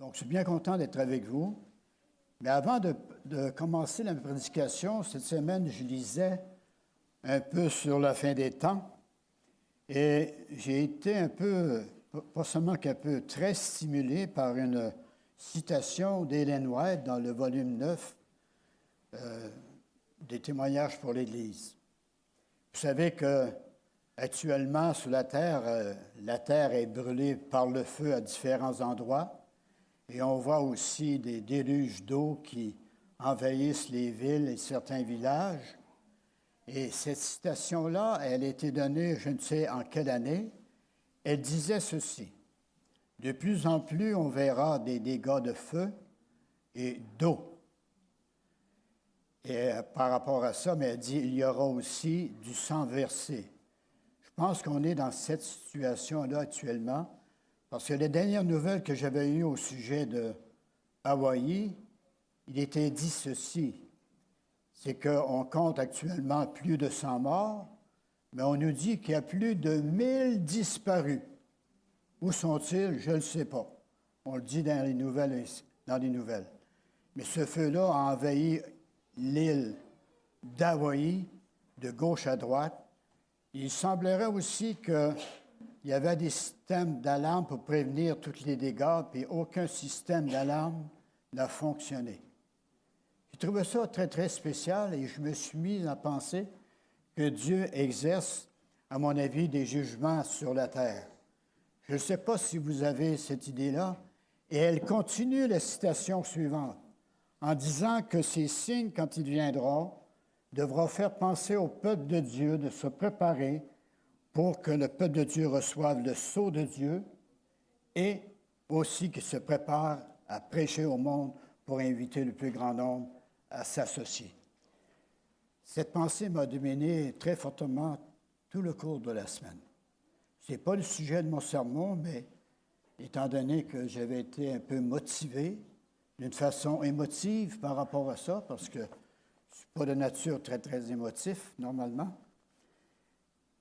Donc, je suis bien content d'être avec vous. Mais avant de commencer la prédication, cette semaine, je lisais un peu sur la fin des temps et j'ai été un peu, pas seulement qu'un peu, très stimulé par une citation d'Ellen White dans le volume 9 des témoignages pour l'Église. Vous savez qu'actuellement, sur la terre est brûlée par le feu à différents endroits. Et on voit aussi des déluges d'eau qui envahissent les villes et certains villages. Et cette citation-là, elle a été donnée, je ne sais en quelle année. Elle disait ceci: « De plus en plus, on verra des dégâts de feu et d'eau. » Et par rapport à ça, mais elle dit, il y aura aussi du sang versé. Je pense qu'on est dans cette situation-là actuellement. Parce que les dernières nouvelles que j'avais eues au sujet de Hawaï, il était dit ceci, c'est qu'on compte actuellement plus de 100 morts, mais on nous dit qu'il y a plus de 1000 disparus. Où sont-ils? Je ne le sais pas. On le dit dans les nouvelles. Mais ce feu-là a envahi l'île d'Hawaï de gauche à droite. Il semblerait aussi que il y avait des systèmes d'alarme pour prévenir tous les dégâts, puis aucun système d'alarme n'a fonctionné. J'ai trouvé ça très, très spécial et je me suis mis à penser que Dieu exerce, à mon avis, des jugements sur la terre. Je ne sais pas si vous avez cette idée-là, et elle continue la citation suivante, en disant que ces signes, quand ils viendront, devront faire penser au peuple de Dieu de se préparer pour que le peuple de Dieu reçoive le sceau de Dieu et aussi qu'il se prépare à prêcher au monde pour inviter le plus grand nombre à s'associer. Cette pensée m'a dominé très fortement tout le cours de la semaine. Ce n'est pas le sujet de mon sermon, mais étant donné que j'avais été un peu motivé, d'une façon émotive par rapport à ça, parce que je ne suis pas de nature très, très émotif, normalement,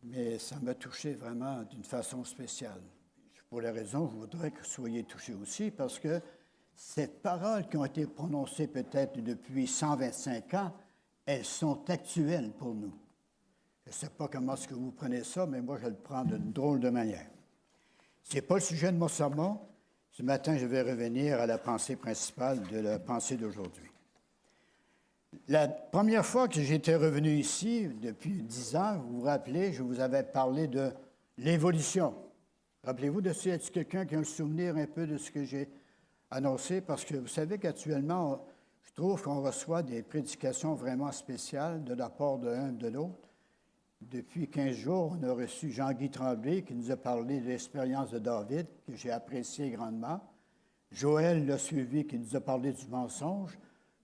mais ça m'a touché vraiment d'une façon spéciale. Pour la raison, je voudrais que vous soyez touchés aussi, parce que ces paroles qui ont été prononcées peut-être depuis 125 ans, elles sont actuelles pour nous. Je ne sais pas comment est-ce que vous prenez ça, mais moi, je le prends d'une drôle de manière. Ce n'est pas le sujet de mon sermon. Ce matin, je vais revenir à la pensée principale de la pensée d'aujourd'hui. La première fois que j'étais revenu ici, depuis 10 ans, vous vous rappelez, je vous avais parlé de l'évolution. Rappelez-vous de ça, est-ce quelqu'un qui a un souvenir un peu de ce que j'ai annoncé? Parce que vous savez qu'actuellement, je trouve qu'on reçoit des prédications vraiment spéciales de la part de l'un de l'autre. Depuis 15 jours, on a reçu Jean-Guy Tremblay qui nous a parlé de l'expérience de David, que j'ai apprécié grandement. Joël l'a suivi, qui nous a parlé du mensonge.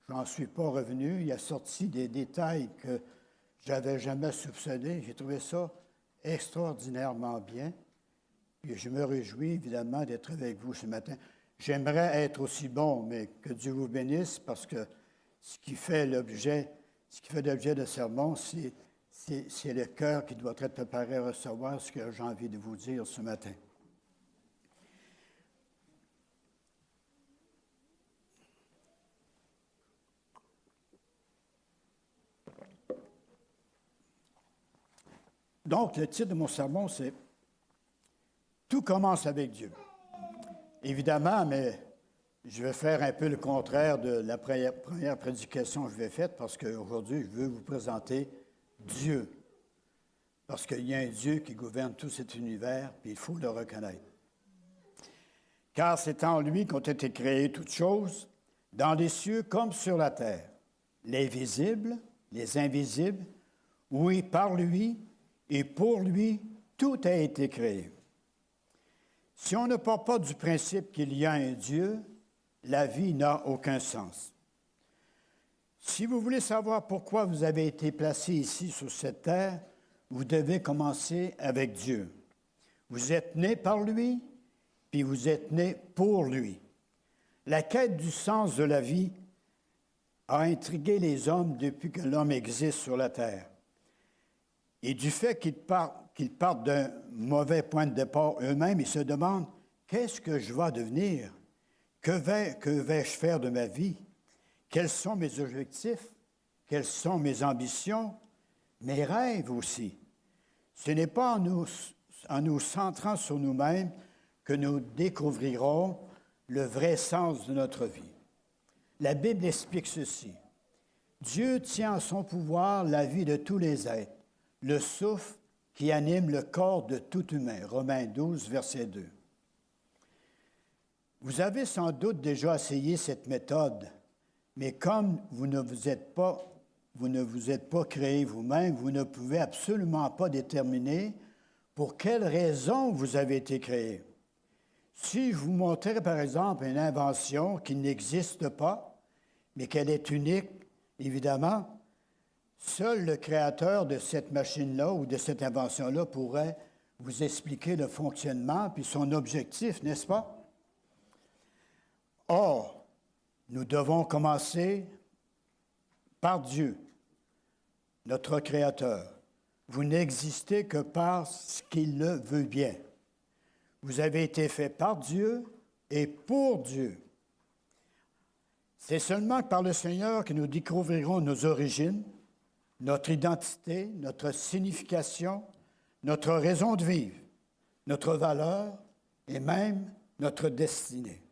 Je n'en suis pas revenu. Il a sorti des détails que je n'avais jamais soupçonnés. J'ai trouvé ça extraordinairement bien. Et je me réjouis évidemment d'être avec vous ce matin. J'aimerais être aussi bon, mais que Dieu vous bénisse, parce que ce qui fait l'objet de sermon, c'est le cœur qui doit être préparé à recevoir ce que j'ai envie de vous dire ce matin. Donc, le titre de mon sermon, c'est « Tout commence avec Dieu ». Évidemment, mais je vais faire un peu le contraire de la première prédication que je vais faire, parce qu'aujourd'hui, je veux vous présenter Dieu. Parce qu'il y a un Dieu qui gouverne tout cet univers, puis il faut le reconnaître. Car c'est en lui qu'ont été créées toutes choses, dans les cieux comme sur la terre, les visibles, les invisibles, oui, par lui et pour lui, tout a été créé. Si on ne part pas du principe qu'il y a un Dieu, la vie n'a aucun sens. Si vous voulez savoir pourquoi vous avez été placé ici sur cette terre, vous devez commencer avec Dieu. Vous êtes né par lui, puis vous êtes né pour lui. La quête du sens de la vie a intrigué les hommes depuis que l'homme existe sur la terre. Et du fait qu'ils partent d'un mauvais point de départ eux-mêmes, ils se demandent « Qu'est-ce que je vais devenir? Que vais-je faire de ma vie? Quels sont mes objectifs? Quelles sont mes ambitions? Mes rêves aussi. Ce n'est pas en nous centrant sur nous-mêmes que nous découvrirons le vrai sens de notre vie. La Bible explique ceci. Dieu tient en son pouvoir la vie de tous les êtres, le souffle qui anime le corps de tout humain. Romains 12, verset 2. Vous avez sans doute déjà essayé cette méthode, mais comme vous ne vous êtes pas créé vous-même, vous ne pouvez absolument pas déterminer pour quelle raison vous avez été créé. Si je vous montrais, par exemple, une invention qui n'existe pas, mais qu'elle est unique, évidemment, seul le créateur de cette machine-là ou de cette invention-là pourrait vous expliquer le fonctionnement puis son objectif, n'est-ce pas? Or, nous devons commencer par Dieu, notre Créateur. Vous n'existez que par ce qu'il le veut bien. Vous avez été fait par Dieu et pour Dieu. C'est seulement par le Seigneur que nous découvrirons nos origines, notre identité, notre signification, notre raison de vivre, notre valeur et même notre destinée.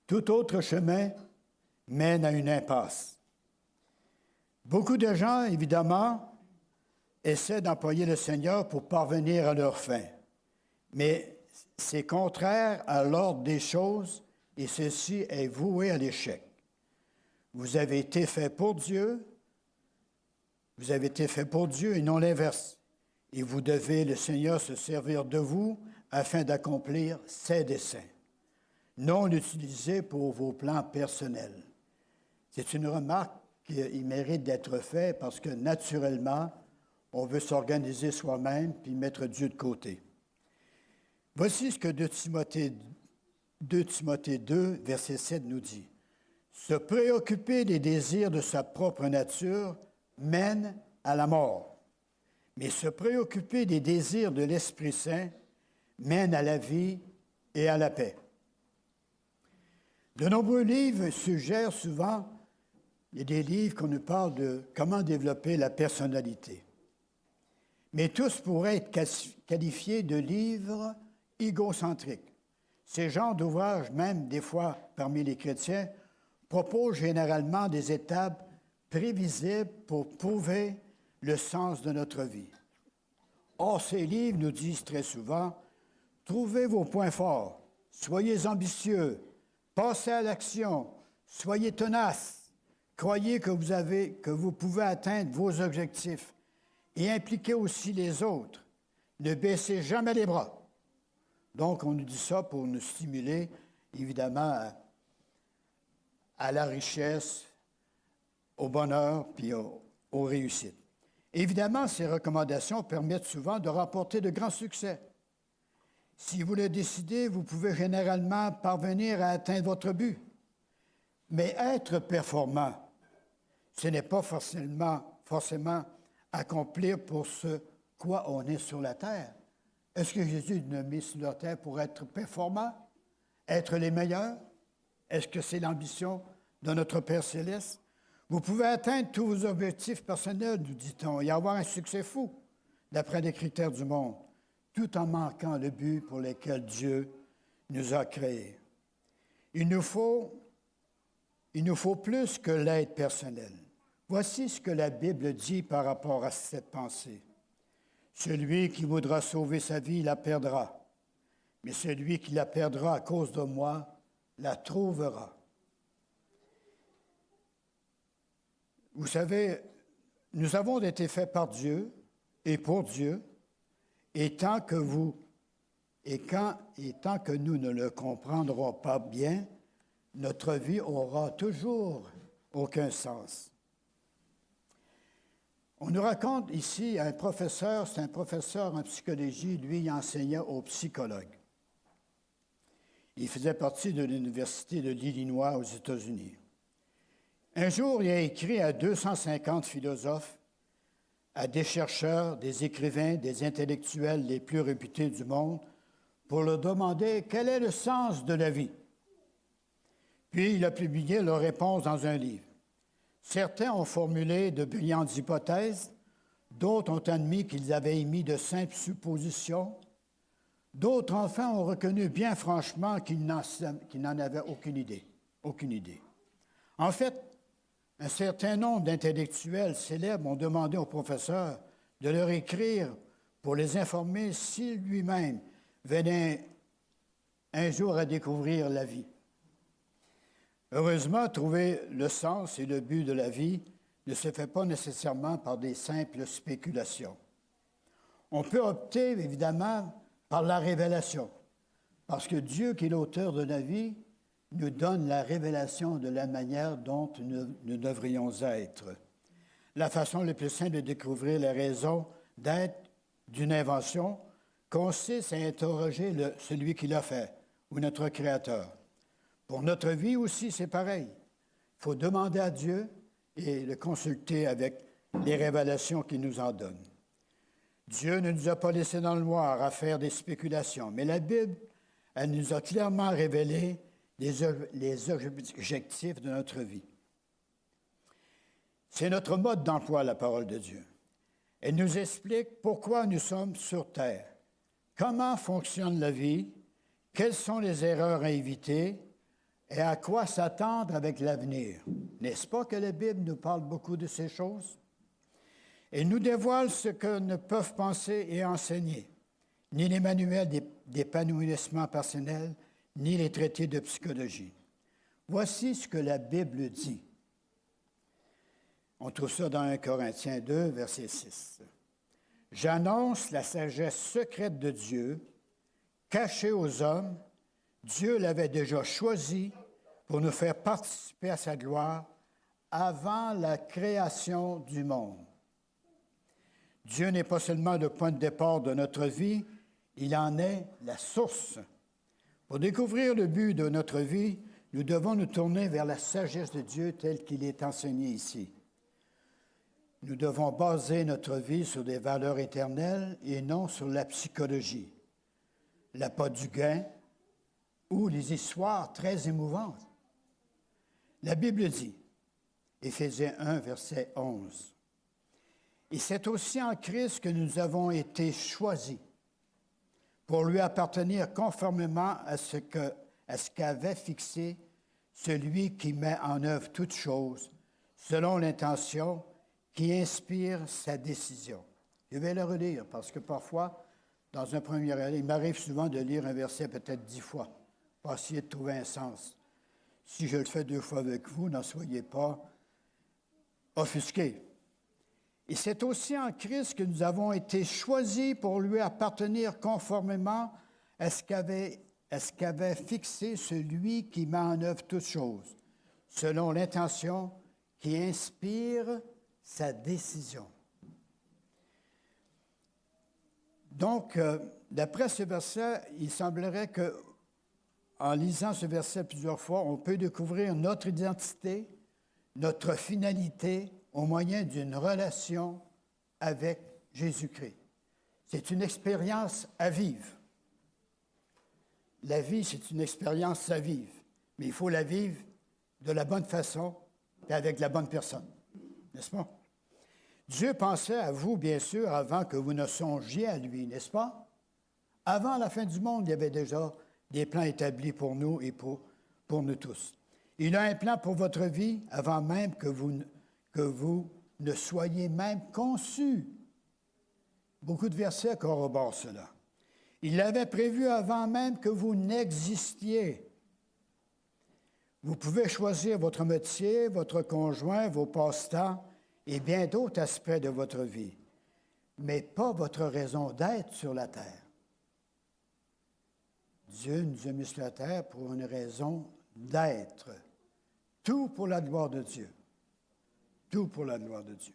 Tout autre chemin mène à une impasse. Beaucoup de gens, évidemment, essaient d'employer le Seigneur pour parvenir à leur fin. Mais c'est contraire à l'ordre des choses et ceci est voué à l'échec. Vous avez été fait pour Dieu et non l'inverse. Et vous devez, le Seigneur, se servir de vous afin d'accomplir ses desseins. Non l'utiliser pour vos plans personnels. C'est une remarque qui mérite d'être faite parce que, naturellement, on veut s'organiser soi-même puis mettre Dieu de côté. Voici ce que 2 Timothée 2, verset 7 nous dit. « Se préoccuper des désirs de sa propre nature mène à la mort, mais se préoccuper des désirs de l'Esprit Saint mène à la vie et à la paix. » De nombreux livres suggèrent souvent, il y a des livres qu'on nous parle de comment développer la personnalité. Mais tous pourraient être qualifiés de livres égocentriques. Ces genres d'ouvrages, même des fois parmi les chrétiens, proposent généralement des étapes prévisibles pour prouver le sens de notre vie. Or, ces livres nous disent très souvent, trouvez vos points forts, soyez ambitieux, passez à l'action, soyez tenaces, croyez que vous pouvez atteindre vos objectifs et impliquez aussi les autres. Ne baissez jamais les bras. Donc, on nous dit ça pour nous stimuler, évidemment, à la richesse, au bonheur puis aux réussites. Évidemment, ces recommandations permettent souvent de remporter de grands succès. Si vous le décidez, vous pouvez généralement parvenir à atteindre votre but. Mais être performant, ce n'est pas forcément accomplir pour ce quoi on est sur la terre. Est-ce que Jésus nous a mis sur la terre pour être performant, être les meilleurs? Est-ce que c'est l'ambition de notre Père céleste? Vous pouvez atteindre tous vos objectifs personnels, nous dit-on, et avoir un succès fou, d'après les critères du monde, tout en manquant le but pour lequel Dieu nous a créés. Il nous faut plus que l'aide personnelle. Voici ce que la Bible dit par rapport à cette pensée. Celui qui voudra sauver sa vie la perdra, mais celui qui la perdra à cause de moi la trouvera. Vous savez, nous avons été faits par Dieu et pour Dieu, et tant que nous ne le comprendrons pas bien, notre vie aura toujours aucun sens. On nous raconte ici un professeur, c'est un professeur en psychologie, lui, il enseignait aux psychologues. Il faisait partie de l'Université de l'Illinois aux États-Unis. Un jour, il a écrit à 250 philosophes, à des chercheurs, des écrivains, des intellectuels les plus réputés du monde, pour leur demander quel est le sens de la vie. Puis il a publié leurs réponses dans un livre. Certains ont formulé de brillantes hypothèses, d'autres ont admis qu'ils avaient émis de simples suppositions, d'autres enfin ont reconnu bien franchement qu'ils n'en avaient aucune idée. Aucune idée. En fait, un certain nombre d'intellectuels célèbres ont demandé au professeur de leur écrire pour les informer s'il lui-même venait un jour à découvrir la vie. Heureusement, trouver le sens et le but de la vie ne se fait pas nécessairement par des simples spéculations. On peut opter, évidemment, par la révélation, parce que Dieu, qui est l'auteur de la vie, nous donne la révélation de la manière dont nous devrions être. La façon la plus simple de découvrir les raisons d'être d'une invention consiste à interroger celui qui l'a fait, ou notre Créateur. Pour notre vie aussi, c'est pareil. Il faut demander à Dieu et le consulter avec les révélations qu'il nous en donne. Dieu ne nous a pas laissés dans le noir à faire des spéculations, mais la Bible, elle nous a clairement révélé les objectifs de notre vie. C'est notre mode d'emploi, la parole de Dieu. Elle nous explique pourquoi nous sommes sur terre, comment fonctionne la vie, quelles sont les erreurs à éviter et à quoi s'attendre avec l'avenir. N'est-ce pas que la Bible nous parle beaucoup de ces choses? Elle nous dévoile ce que ne peuvent penser et enseigner, ni les manuels d'épanouissement personnel, ni les traités de psychologie. Voici ce que la Bible dit. On trouve ça dans 1 Corinthiens 2, verset 6. « J'annonce la sagesse secrète de Dieu, cachée aux hommes. Dieu l'avait déjà choisi pour nous faire participer à sa gloire avant la création du monde. Dieu n'est pas seulement le point de départ de notre vie, il en est la source. Pour découvrir le but de notre vie, nous devons nous tourner vers la sagesse de Dieu telle qu'il est enseigné ici. Nous devons baser notre vie sur des valeurs éternelles et non sur la psychologie, l'appât du gain ou les histoires très émouvantes. La Bible dit, Éphésiens 1, verset 11, « Et c'est aussi en Christ que nous avons été choisis pour lui appartenir conformément à ce qu'avait fixé celui qui met en œuvre toutes choses, selon l'intention qui inspire sa décision. » Je vais le relire parce que parfois, dans un premier il m'arrive souvent de lire un verset peut-être 10 fois pour essayer de trouver un sens. Si je le fais 2 fois avec vous, n'en soyez pas offusqués. Et c'est aussi en Christ que nous avons été choisis pour lui appartenir conformément à ce qu'avait fixé celui qui met en œuvre toutes choses, selon l'intention qui inspire sa décision. Donc, d'après ce verset, il semblerait que, en lisant ce verset plusieurs fois, on peut découvrir notre identité, notre finalité au moyen d'une relation avec Jésus-Christ. C'est une expérience à vivre. La vie, c'est une expérience à vivre, mais il faut la vivre de la bonne façon et avec la bonne personne, n'est-ce pas? Dieu pensait à vous, bien sûr, avant que vous ne songiez à lui, n'est-ce pas? Avant la fin du monde, il y avait déjà des plans établis pour nous et pour nous tous. Il a un plan pour votre vie avant même que vous ne soyez même conçus. Beaucoup de versets corroborent cela. Il l'avait prévu avant même que vous n'existiez. Vous pouvez choisir votre métier, votre conjoint, vos passe-temps et bien d'autres aspects de votre vie, mais pas votre raison d'être sur la terre. Dieu nous a mis sur la terre pour une raison d'être. Tout pour la gloire de Dieu. Tout pour la gloire de Dieu.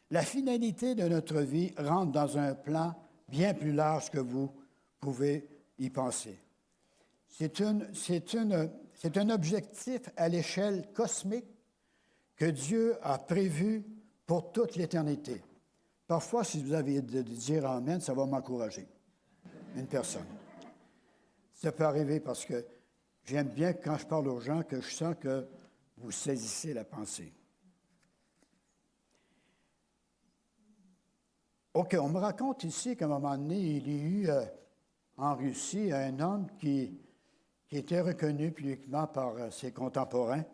La finalité de notre vie rentre dans un plan bien plus large que vous pouvez y penser. C'est un objectif à l'échelle cosmique que Dieu a prévu pour toute l'éternité. Parfois, si vous avez de dire Amen, ça va m'encourager. Une personne. Ça peut arriver parce que j'aime bien quand je parle aux gens que je sens que vous saisissez la pensée. OK, on me raconte ici qu'à un moment donné, il y a eu en Russie un homme qui était reconnu publiquement par ses contemporains,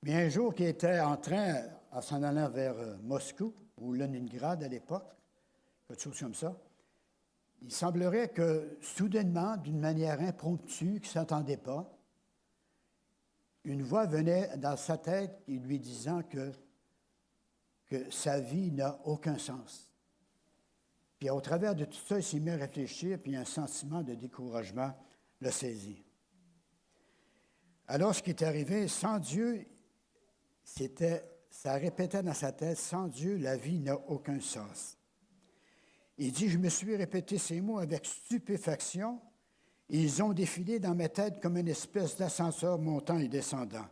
mais un jour qui était en train, en s'en allant vers Moscou, ou Leningrad à l'époque, quelque chose comme ça, il semblerait que soudainement, d'une manière impromptue, qui ne s'attendait pas, une voix venait dans sa tête lui disant que sa vie n'a aucun sens. Puis au travers de tout ça, il s'est mis à réfléchir, puis un sentiment de découragement l'a saisi. Alors, ce qui est arrivé, sans Dieu, ça répétait dans sa tête, sans Dieu, la vie n'a aucun sens. Il dit, je me suis répété ces mots avec stupéfaction, et ils ont défilé dans ma tête comme une espèce d'ascenseur montant et descendant.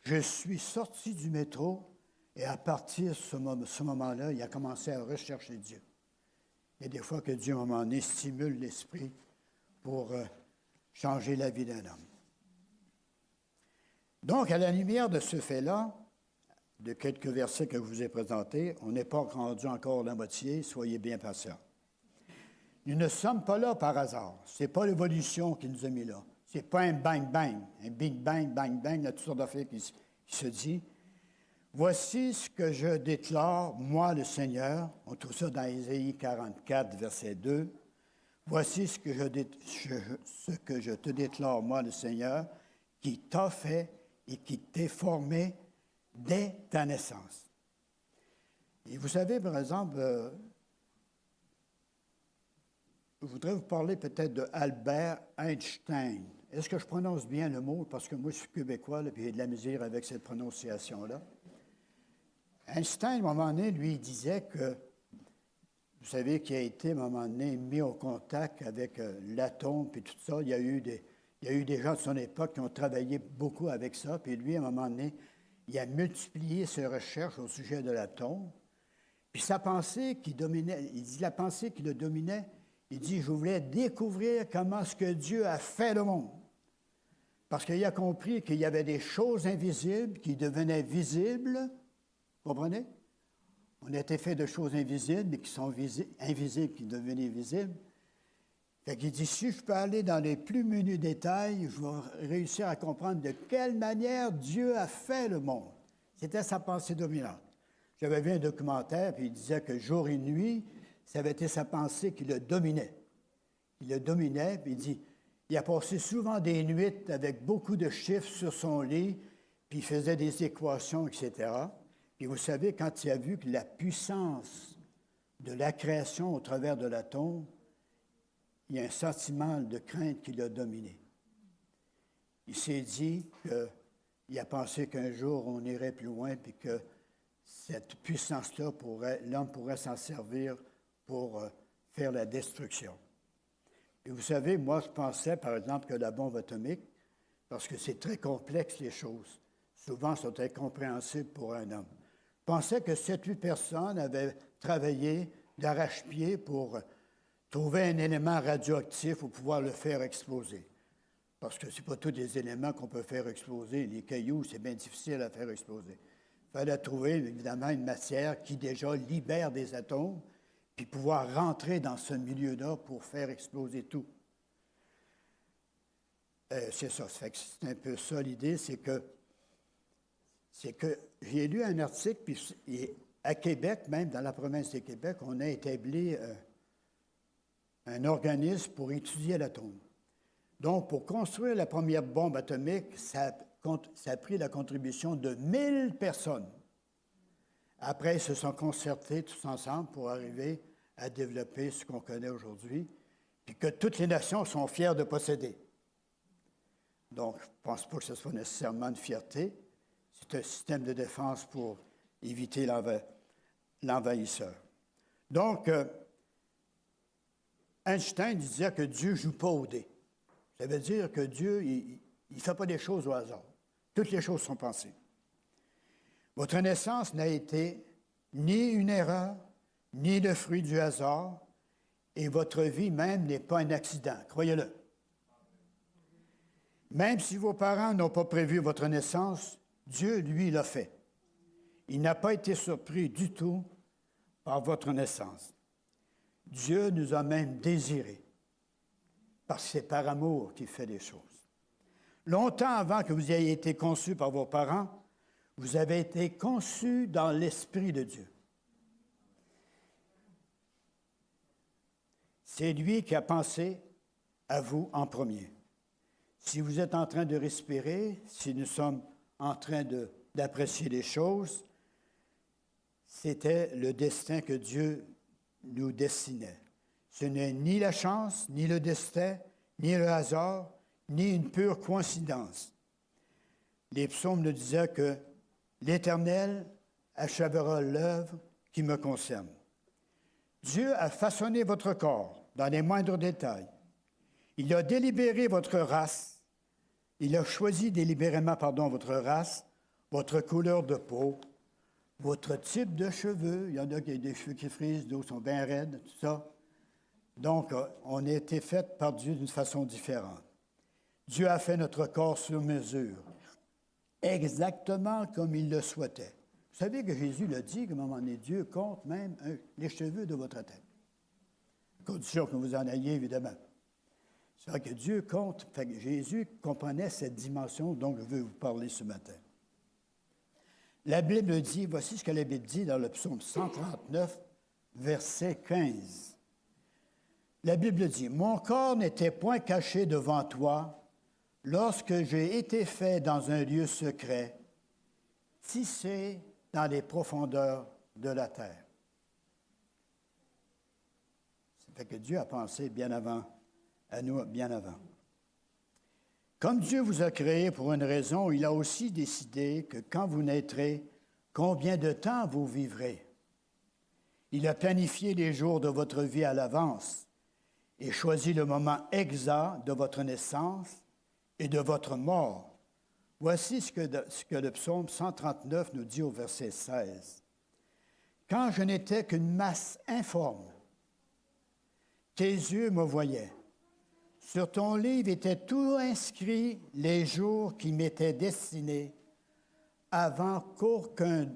Je suis sorti du métro, et à partir de ce moment-là, il a commencé à rechercher Dieu. Il y a des fois que Dieu, à un moment donné, stimule l'esprit pour changer la vie d'un homme. Donc, à la lumière de ce fait-là, de quelques versets que je vous ai présentés, on n'est pas rendu encore la moitié, soyez bien patients. Nous ne sommes pas là par hasard. Ce n'est pas l'évolution qui nous a mis là. Ce n'est pas un bang-bang, un big bang, bang-bang, il y a toutes sortes d'affaires qui se dit. Voici ce que je déclare, moi le Seigneur. On trouve ça dans Ésaïe 44, verset 2. Voici ce que je te déclare, moi le Seigneur, qui t'a fait et qui t'est formé dès ta naissance. Et vous savez, par exemple, je voudrais vous parler peut-être de Albert Einstein. Est-ce que je prononce bien le mot? Parce que moi, je suis québécois, et j'ai de la misère avec cette prononciation-là. Einstein, à un moment donné, lui, il disait que, vous savez, qu'il a été, à un moment donné, mis au contact avec l'atome, puis tout ça. Il y a eu des gens de son époque qui ont travaillé beaucoup avec ça, puis lui, à un moment donné, il a multiplié ses recherches au sujet de l'atome. Puis sa pensée qui dominait, il dit la pensée qui le dominait, il dit, je voulais découvrir comment ce que Dieu a fait le monde. Parce qu'il a compris qu'il y avait des choses invisibles qui devenaient visibles. Vous comprenez? On a été fait de choses invisibles, mais qui sont invisibles, qui devenaient visibles. Fait qu'il dit, si je peux aller dans les plus menus détails, je vais réussir à comprendre de quelle manière Dieu a fait le monde. C'était sa pensée dominante. J'avais vu un documentaire, puis il disait que jour et nuit, ça avait été sa pensée qui le dominait. Il le dominait, puis il dit, il a passé souvent des nuits avec beaucoup de chiffres sur son lit, puis il faisait des équations, etc. Et vous savez, quand il a vu que la puissance de la création au travers de l'atome, il y a un sentiment de crainte qui l'a dominé. Il s'est dit qu'il a pensé qu'un jour, on irait plus loin, puis que cette puissance-là, l'homme pourrait s'en servir pour faire la destruction. Et vous savez, moi, je pensais, par exemple, que la bombe atomique, parce que c'est très complexe, les choses, souvent sont incompréhensibles pour un homme. Je pensais que 7-8 personnes avaient travaillé d'arrache-pied pour trouver un élément radioactif pour pouvoir le faire exploser. Parce que ce n'est pas tous les éléments qu'on peut faire exploser. Les cailloux, c'est bien difficile à faire exploser. Il fallait trouver, évidemment, une matière qui déjà libère des atomes, puis pouvoir rentrer dans ce milieu-là pour faire exploser tout. C'est ça. Ça fait que c'est un peu ça l'idée, c'est que j'ai lu un article, puis à Québec, même dans la province de Québec, on a établi un organisme pour étudier l'atome. Donc, pour construire la première bombe atomique, ça a pris la contribution de 1000 personnes. Après, ils se sont concertés tous ensemble pour arriver à développer ce qu'on connaît aujourd'hui, puis que toutes les nations sont fières de posséder. Donc, je ne pense pas que ce soit nécessairement une fierté. C'est un système de défense pour éviter l'envahisseur. Donc, Einstein disait que Dieu ne joue pas au dé. Ça veut dire que Dieu, il ne fait pas des choses au hasard. Toutes les choses sont pensées. Votre naissance n'a été ni une erreur, ni le fruit du hasard, et votre vie même n'est pas un accident, croyez-le. Même si vos parents n'ont pas prévu votre naissance, Dieu, lui, l'a fait. Il n'a pas été surpris du tout par votre naissance. Dieu nous a même désirés, parce que c'est par amour qu'il fait les choses. Longtemps avant que vous ayez été conçus par vos parents, vous avez été conçus dans l'Esprit de Dieu. C'est lui qui a pensé à vous en premier. Si vous êtes en train de respirer, si nous sommes en train d'apprécier les choses, c'était le destin que Dieu nous destinait. Ce n'est ni la chance, ni le destin, ni le hasard, ni une pure coïncidence. Les psaumes nous disaient que l'Éternel achèvera l'œuvre qui me concerne. Dieu a façonné votre corps dans les moindres détails. Il a délibéré votre race. Il a choisi délibérément, votre race, votre couleur de peau, votre type de cheveux. Il y en a qui ont des cheveux qui frisent, d'autres sont bien raides, tout ça. Donc, on a été fait par Dieu d'une façon différente. Dieu a fait notre corps sur mesure, exactement comme il le souhaitait. Vous savez que Jésus l'a dit, qu'à un moment donné, Dieu compte même les cheveux de votre tête. Condition que vous en ayez, évidemment. C'est vrai que Dieu compte. Fait que Jésus comprenait cette dimension dont je veux vous parler ce matin. La Bible dit, voici ce que la Bible dit dans le psaume 139, verset 15. La Bible dit, « Mon corps n'était point caché devant toi lorsque j'ai été fait dans un lieu secret, tissé dans les profondeurs de la terre. » Ça fait que Dieu a pensé bien avant, à nous bien avant. Comme Dieu vous a créé pour une raison, il a aussi décidé que quand vous naîtrez, combien de temps vous vivrez. Il a planifié les jours de votre vie à l'avance et choisi le moment exact de votre naissance et de votre mort. Voici ce que le psaume 139 nous dit au verset 16. « Quand je n'étais qu'une masse informe, tes yeux me voyaient. Sur ton livre étaient tout inscrits les jours qui m'étaient destinés avant qu'aucun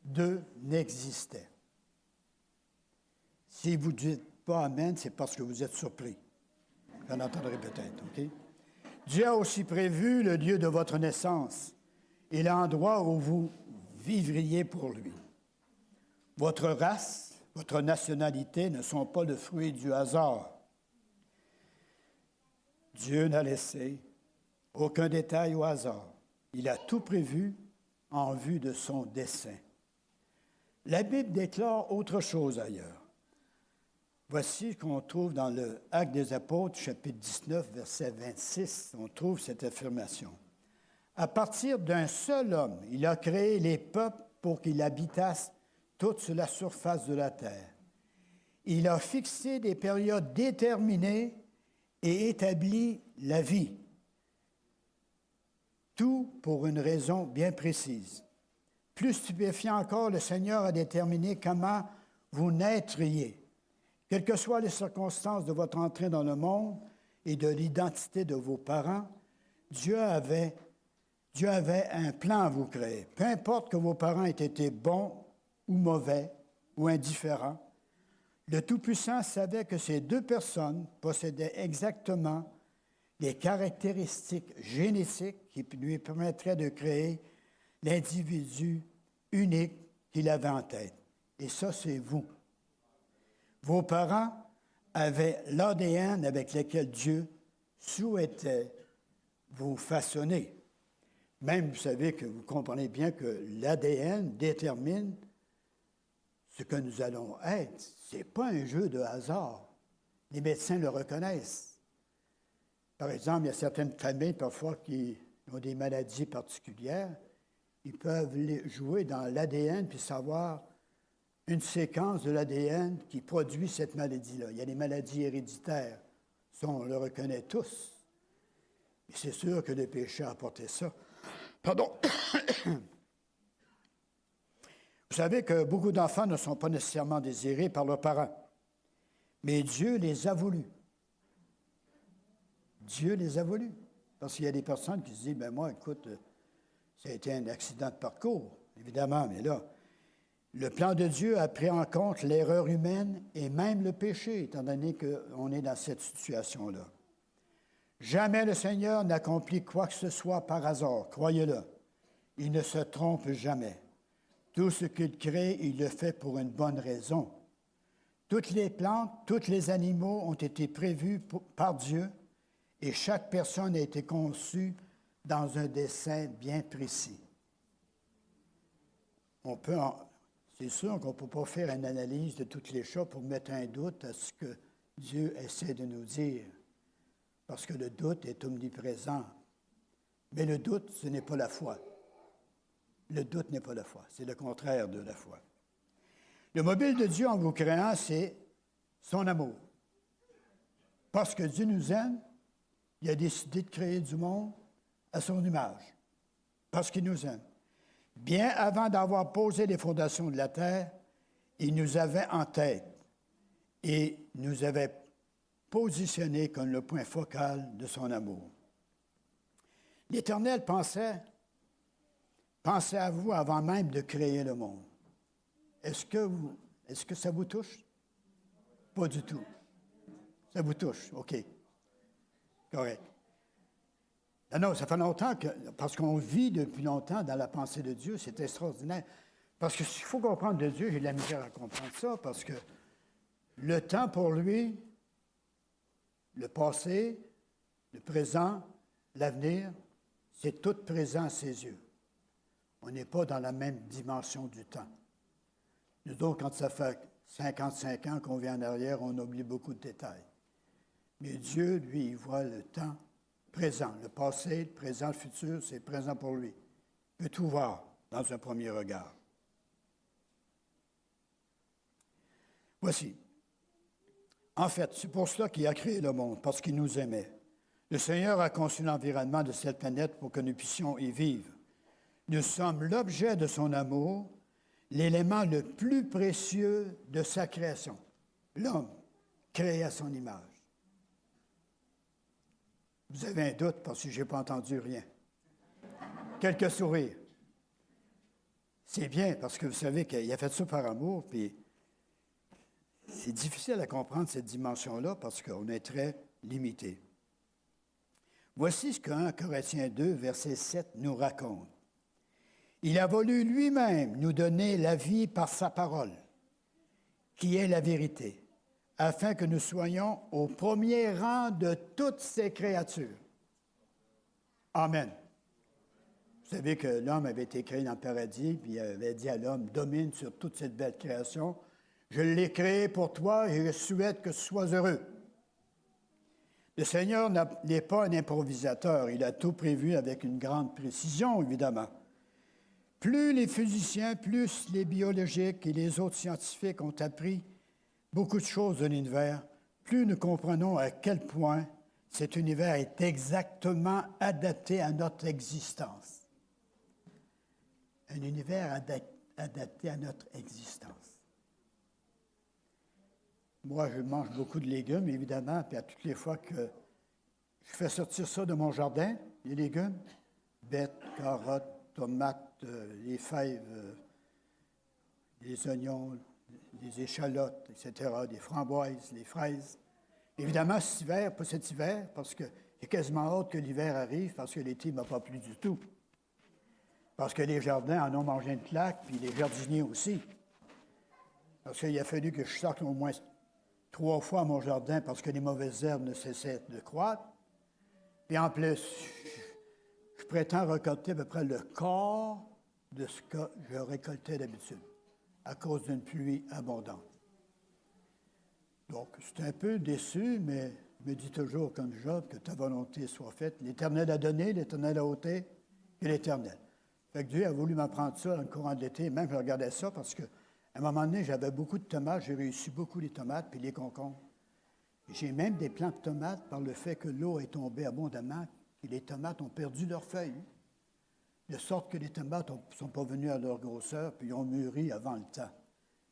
d'eux n'existait. » Si vous ne dites pas Amen, c'est parce que vous êtes surpris. J'en entendrai peut-être, OK? Dieu a aussi prévu le lieu de votre naissance et l'endroit où vous vivriez pour lui. Votre race, votre nationalité ne sont pas le fruit du hasard. Dieu n'a laissé aucun détail au hasard. Il a tout prévu en vue de son dessein. La Bible déclare autre chose ailleurs. Voici ce qu'on trouve dans le Actes des Apôtres, chapitre 19, verset 26. On trouve cette affirmation. « À partir d'un seul homme, il a créé les peuples pour qu'ils habitassent toutes sur la surface de la terre. Il a fixé des périodes déterminées et établi la vie. Tout pour une raison bien précise. Plus stupéfiant encore, le Seigneur a déterminé comment vous naîtriez. Quelles que soient les circonstances de votre entrée dans le monde et de l'identité de vos parents, Dieu avait un plan à vous créer. Peu importe que vos parents aient été bons ou mauvais ou indifférents, le Tout-Puissant savait que ces deux personnes possédaient exactement les caractéristiques génétiques qui lui permettraient de créer l'individu unique qu'il avait en tête. Et ça, c'est vous. Vos parents avaient l'ADN avec lequel Dieu souhaitait vous façonner. Même, vous savez que vous comprenez bien que l'ADN détermine ce que nous allons être. Ce n'est pas un jeu de hasard. Les médecins le reconnaissent. Par exemple, il y a certaines familles, parfois, qui ont des maladies particulières. Ils peuvent jouer dans l'ADN puis savoir une séquence de l'ADN qui produit cette maladie-là. Il y a des maladies héréditaires. Ça, on le reconnaît tous. Et c'est sûr que le péché a apporté ça. Pardon. Vous savez que beaucoup d'enfants ne sont pas nécessairement désirés par leurs parents, mais Dieu les a voulus. Dieu les a voulus. Parce qu'il y a des personnes qui se disent, ben moi, écoute, ça a été un accident de parcours, évidemment, mais là, le plan de Dieu a pris en compte l'erreur humaine et même le péché, étant donné qu'on est dans cette situation-là. Jamais le Seigneur n'accomplit quoi que ce soit par hasard, croyez-le. Il ne se trompe jamais. Tout ce qu'il crée, il le fait pour une bonne raison. Toutes les plantes, tous les animaux ont été prévus par Dieu et chaque personne a été conçue dans un dessein bien précis. C'est sûr qu'on ne peut pas faire une analyse de toutes les choses pour mettre un doute à ce que Dieu essaie de nous dire, parce que le doute est omniprésent. Mais le doute, ce n'est pas la foi. Le doute n'est pas la foi, c'est le contraire de la foi. Le mobile de Dieu en vous créant, c'est son amour. Parce que Dieu nous aime, il a décidé de créer du monde à son image, parce qu'il nous aime. Bien avant d'avoir posé les fondations de la terre, il nous avait en tête et nous avait positionnés comme le point focal de son amour. L'Éternel pensait à vous avant même de créer le monde. Est-ce que ça vous touche? Pas du tout. Ça vous touche, OK. Correct. Non, ça fait longtemps parce qu'on vit depuis longtemps dans la pensée de Dieu, c'est extraordinaire. Parce que s'il faut comprendre de Dieu, j'ai de la misère à comprendre ça, parce que le temps pour lui, le passé, le présent, l'avenir, c'est tout présent à ses yeux. On n'est pas dans la même dimension du temps. Nous autres, quand ça fait 55 ans qu'on vient en arrière, on oublie beaucoup de détails. Mais Dieu, lui, il voit le temps présent. Le passé, le présent, le futur, c'est présent pour lui. Il peut tout voir dans un premier regard. Voici. En fait, c'est pour cela qu'il a créé le monde, parce qu'il nous aimait. Le Seigneur a conçu l'environnement de cette planète pour que nous puissions y vivre. Nous sommes l'objet de son amour, l'élément le plus précieux de sa création. L'homme, créé à son image. Vous avez un doute parce que je n'ai pas entendu rien. Quelques sourires. C'est bien parce que vous savez qu'il a fait ça par amour, puis c'est difficile à comprendre cette dimension-là parce qu'on est très limité. Voici ce que 1 Corinthiens 2, verset 7 nous raconte. Il a voulu lui-même nous donner la vie par sa parole, qui est la vérité, afin que nous soyons au premier rang de toutes ces créatures. Amen. Vous savez que l'homme avait été créé dans le paradis, puis il avait dit à l'homme, domine sur toute cette belle création. Je l'ai créé pour toi et je souhaite que tu sois heureux. Le Seigneur n'est pas un improvisateur. Il a tout prévu avec une grande précision, évidemment. Plus les physiciens, plus les biologiques et les autres scientifiques ont appris beaucoup de choses de l'univers, plus nous comprenons à quel point cet univers est exactement adapté à notre existence. Un univers adapté à notre existence. Moi, je mange beaucoup de légumes, évidemment, puis à toutes les fois que je fais sortir ça de mon jardin, les légumes, bêtes, carottes, tomates, les fèves, les oignons, les échalotes, etc., des framboises, les fraises. Évidemment, cet hiver, pas cet hiver, parce que j'ai quasiment hâte que l'hiver arrive, parce que l'été ne m'a pas plu du tout. Parce que les jardins en ont mangé une claque, puis les jardiniers aussi. Parce qu'il a fallu que je sorte au moins 3 fois à mon jardin parce que les mauvaises herbes ne cessaient de croître. Et en plus, je prétends récolter à peu près le quart de ce que je récoltais d'habitude, à cause d'une pluie abondante. Donc, je suis un peu déçu, mais je me dis toujours comme Job que ta volonté soit faite. L'Éternel a donné, l'Éternel a ôté, et l'Éternel. Fait que Dieu a voulu m'apprendre ça dans le courant de l'été. Même je regardais ça parce qu'à un moment donné, j'avais beaucoup de tomates. J'ai réussi beaucoup les tomates puis les concombres. J'ai même des plants de tomates par le fait que l'eau est tombée abondamment et les tomates ont perdu leurs feuilles. De sorte que les tomates ne sont pas venues à leur grosseur puis ont mûri avant le temps.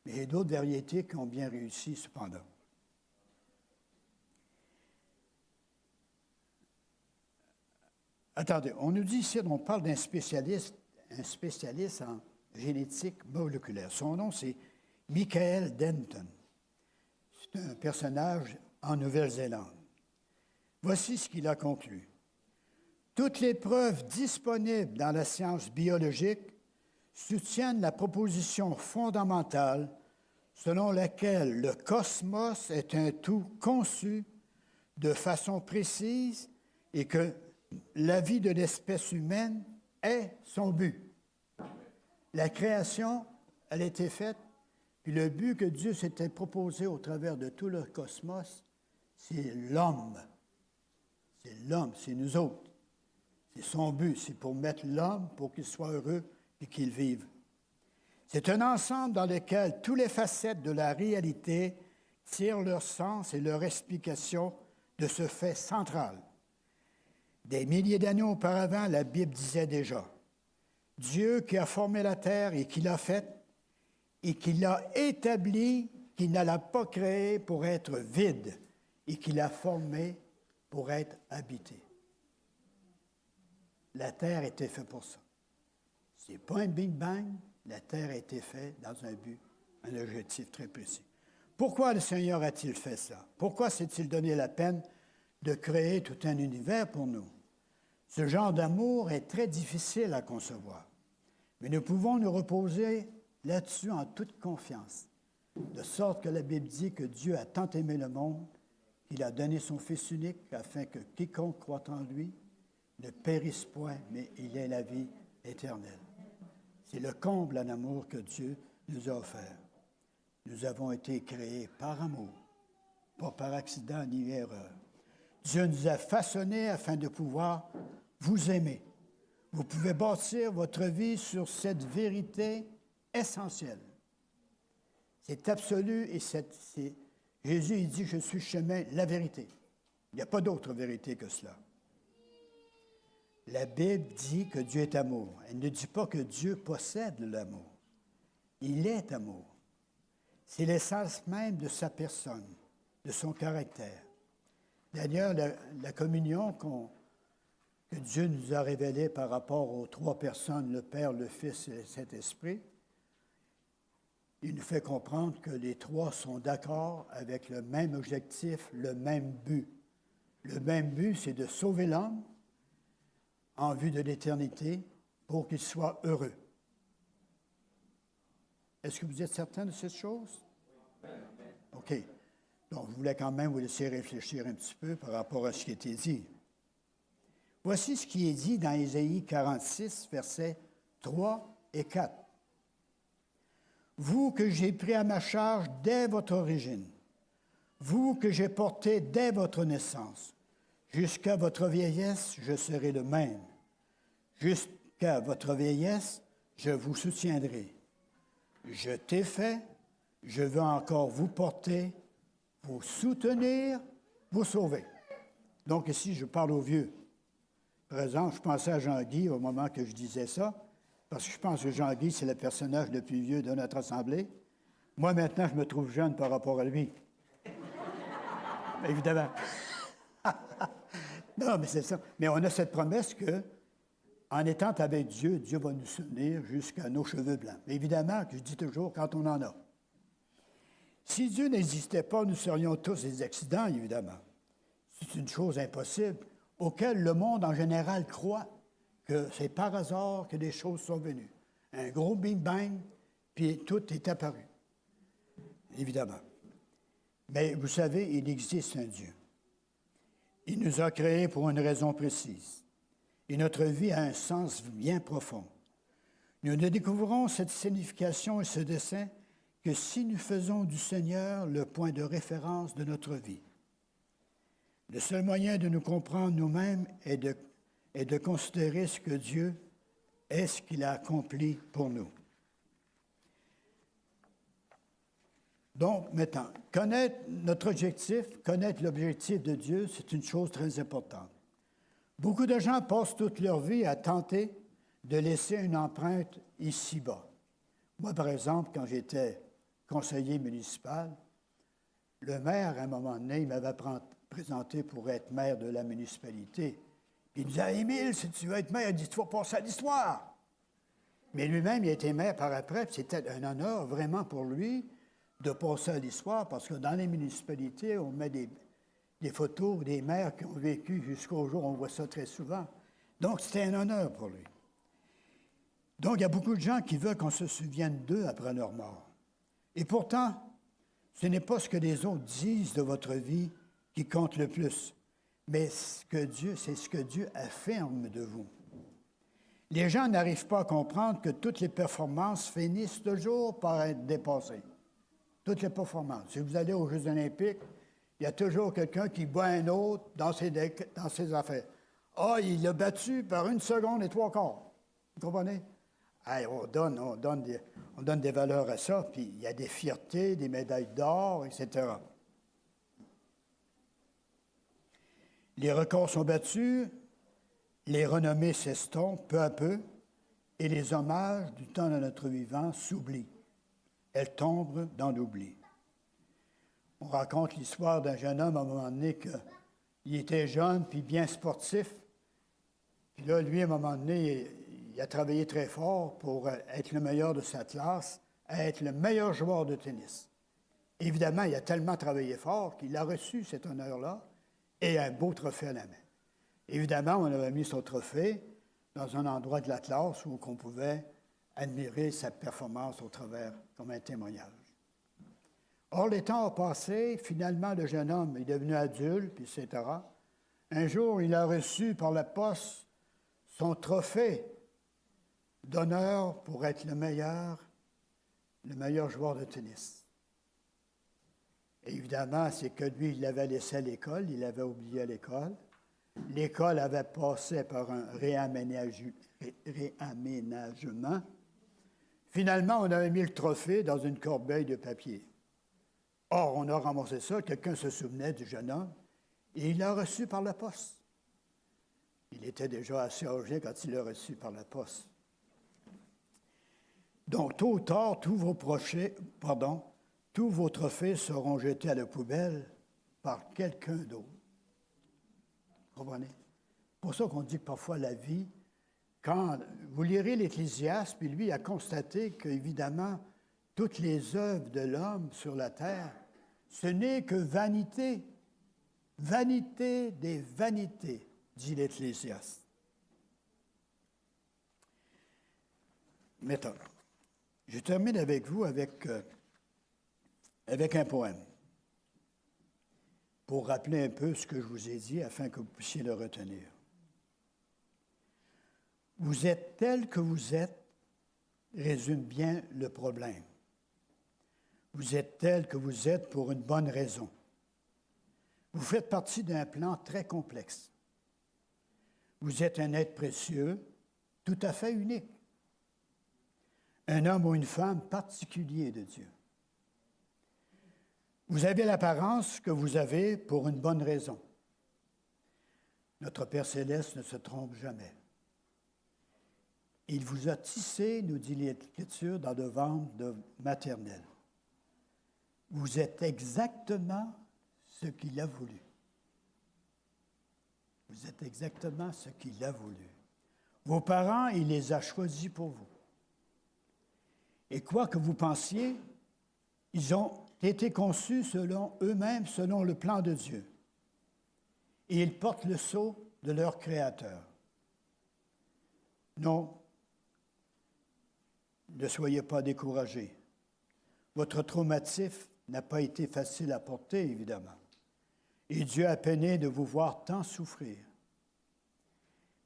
Mais il y a d'autres variétés qui ont bien réussi cependant. Attendez, on nous dit ici, on parle d'un spécialiste, un spécialiste en génétique moléculaire. Son nom, c'est Michael Denton. C'est un personnage en Nouvelle-Zélande. Voici ce qu'il a conclu. Toutes les preuves disponibles dans la science biologique soutiennent la proposition fondamentale selon laquelle le cosmos est un tout conçu de façon précise et que la vie de l'espèce humaine est son but. La création, elle a été faite, puis le but que Dieu s'était proposé au travers de tout le cosmos, c'est l'homme. C'est l'homme, c'est nous autres. C'est son but, c'est pour mettre l'homme pour qu'il soit heureux et qu'il vive. C'est un ensemble dans lequel toutes les facettes de la réalité tirent leur sens et leur explication de ce fait central. Des milliers d'années auparavant, la Bible disait déjà, Dieu qui a formé la terre et qui l'a faite et qui l'a établie, qui ne l'a pas créée pour être vide et qui l'a formée pour être habitée. La terre était faite pour ça. Ce n'est pas un Big Bang, la terre a été faite dans un but, un objectif très précis. Pourquoi le Seigneur a-t-il fait ça? Pourquoi s'est-il donné la peine de créer tout un univers pour nous? Ce genre d'amour est très difficile à concevoir, mais nous pouvons nous reposer là-dessus en toute confiance, de sorte que la Bible dit que Dieu a tant aimé le monde qu'il a donné son Fils unique afin que quiconque croit en lui ne périsse point, mais il ait la vie éternelle. C'est le comble en amour que Dieu nous a offert. Nous avons été créés par amour, pas par accident ni erreur. Dieu nous a façonnés afin de pouvoir vous aimer. Vous pouvez bâtir votre vie sur cette vérité essentielle. C'est absolu et Jésus il dit, je suis le chemin, la vérité. Il n'y a pas d'autre vérité que cela. La Bible dit que Dieu est amour. Elle ne dit pas que Dieu possède l'amour. Il est amour. C'est l'essence même de sa personne, de son caractère. D'ailleurs, la communion que Dieu nous a révélée par rapport aux trois personnes, le Père, le Fils et le Saint-Esprit, il nous fait comprendre que les trois sont d'accord avec le même objectif, le même but. Le même but, c'est de sauver l'homme en vue de l'éternité pour qu'il soit heureux. Est-ce que vous êtes certain de cette chose? OK. Donc, je voulais quand même vous laisser réfléchir un petit peu par rapport à ce qui a été dit. Voici ce qui est dit dans Ésaïe 46, versets 3 et 4. Vous que j'ai pris à ma charge dès votre origine, vous que j'ai porté dès votre naissance, jusqu'à votre vieillesse, je serai le même. Jusqu'à votre vieillesse, je vous soutiendrai. Je t'ai fait, je veux encore vous porter, vous soutenir, vous sauver. Donc ici, je parle aux vieux. Par exemple, je pensais à Jean-Guy au moment que je disais ça, parce que je pense que Jean-Guy, c'est le personnage le plus vieux de notre assemblée. Moi, maintenant, je me trouve jeune par rapport à lui. Évidemment. Non, mais c'est ça. Mais on a cette promesse que, en étant avec Dieu, Dieu va nous soutenir jusqu'à nos cheveux blancs. Mais évidemment, que je dis toujours, quand on en a. Si Dieu n'existait pas, nous serions tous des accidents, évidemment. C'est une chose impossible, auquel le monde en général croit que c'est par hasard que des choses sont venues. Un gros Big Bang, puis tout est apparu. Évidemment. Mais vous savez, il existe un Dieu. Il nous a créés pour une raison précise. Et notre vie a un sens bien profond. Nous ne découvrons cette signification et ce dessein que si nous faisons du Seigneur le point de référence de notre vie. Le seul moyen de nous comprendre nous-mêmes est de considérer ce que Dieu est, ce qu'il a accompli pour nous. Donc, maintenant, connaître notre objectif, connaître l'objectif de Dieu, c'est une chose très importante. Beaucoup de gens passent toute leur vie à tenter de laisser une empreinte ici-bas. Moi, par exemple, quand j'étais conseiller municipal, le maire, à un moment donné, il m'avait présenté pour être maire de la municipalité. Puis il disait, Émile, si tu veux être maire, il dit, tu vas passer à l'histoire. Mais lui-même, il a été maire par après, puis c'était un honneur vraiment pour lui de passer à l'histoire, parce que dans les municipalités, on met des photos des maires qui ont vécu jusqu'au jour, on voit ça très souvent. Donc, c'était un honneur pour lui. Donc, il y a beaucoup de gens qui veulent qu'on se souvienne d'eux après leur mort. Et pourtant, ce n'est pas ce que les autres disent de votre vie qui compte le plus, mais c'est ce que Dieu affirme de vous. Les gens n'arrivent pas à comprendre que toutes les performances finissent toujours par être dépassées. Toutes les performances. Si vous allez aux Jeux olympiques, il y a toujours quelqu'un qui bat un autre dans ses affaires. Ah, il l'a battu par 1 seconde et 3 quarts. Vous comprenez? Hey, on donne des valeurs à ça, puis il y a des fiertés, des médailles d'or, etc. Les records sont battus, les renommées s'estompent peu à peu, et les hommages du temps de notre vivant s'oublient. Elles tombent dans l'oubli. On raconte l'histoire d'un jeune homme à un moment donné qu'il était jeune puis bien sportif. Puis là, lui, à un moment donné, il a travaillé très fort pour être le meilleur de sa classe, être le meilleur joueur de tennis. Évidemment, il a tellement travaillé fort qu'il a reçu cet honneur-là et un beau trophée à la main. Évidemment, on avait mis son trophée dans un endroit de la classe où on pouvait admirer sa performance au travers comme un témoignage. Or, les temps ont passé, finalement, le jeune homme est devenu adulte, puis etc. Un jour, il a reçu par la poste son trophée d'honneur pour être le meilleur joueur de tennis. Et évidemment, c'est que lui, il l'avait laissé à l'école, il l'avait oublié à l'école. L'école avait passé par un réaménagement. Finalement, on avait mis le trophée dans une corbeille de papier. Or, on a ramassé ça, quelqu'un se souvenait du jeune homme, et il l'a reçu par la poste. Il était déjà assez âgé quand il l'a reçu par la poste. Donc, tôt ou tard, tous vos trophées seront jetés à la poubelle par quelqu'un d'autre. Vous comprenez? C'est pour ça qu'on dit que parfois la vie, quand vous lirez l'Ecclésiaste, puis lui a constaté qu'évidemment, toutes les œuvres de l'homme sur la terre, ce n'est que vanité, vanité des vanités, dit l'Ecclésiaste. Maintenant, je termine avec vous avec un poème, pour rappeler un peu ce que je vous ai dit, afin que vous puissiez le retenir. Vous êtes tel que vous êtes, résume bien le problème. Vous êtes tel que vous êtes pour une bonne raison. Vous faites partie d'un plan très complexe. Vous êtes un être précieux, tout à fait unique. Un homme ou une femme particulier de Dieu. Vous avez l'apparence que vous avez pour une bonne raison. Notre Père céleste ne se trompe jamais. Il vous a tissé, nous dit l'Écriture, dans le ventre maternel. Vous êtes exactement ce qu'il a voulu. Vous êtes exactement ce qu'il a voulu. Vos parents, il les a choisis pour vous. Et quoi que vous pensiez, ils ont été conçus selon eux-mêmes, selon le plan de Dieu. Et ils portent le sceau de leur Créateur. Non, ne soyez pas découragés. Votre traumatisme n'a pas été facile à porter, évidemment. Et Dieu a peiné de vous voir tant souffrir.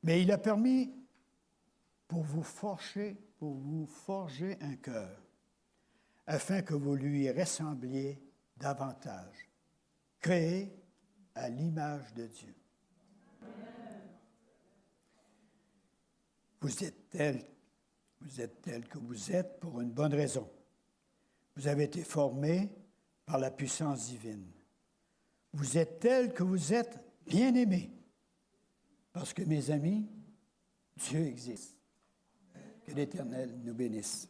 Mais il a permis pour vous forger un cœur, afin que vous lui ressembliez davantage, créé à l'image de Dieu. Vous êtes tel que vous êtes pour une bonne raison. Vous avez été formé par la puissance divine. Vous êtes tel que vous êtes bien-aimé. Parce que, mes amis, Dieu existe. Que l'Éternel nous bénisse.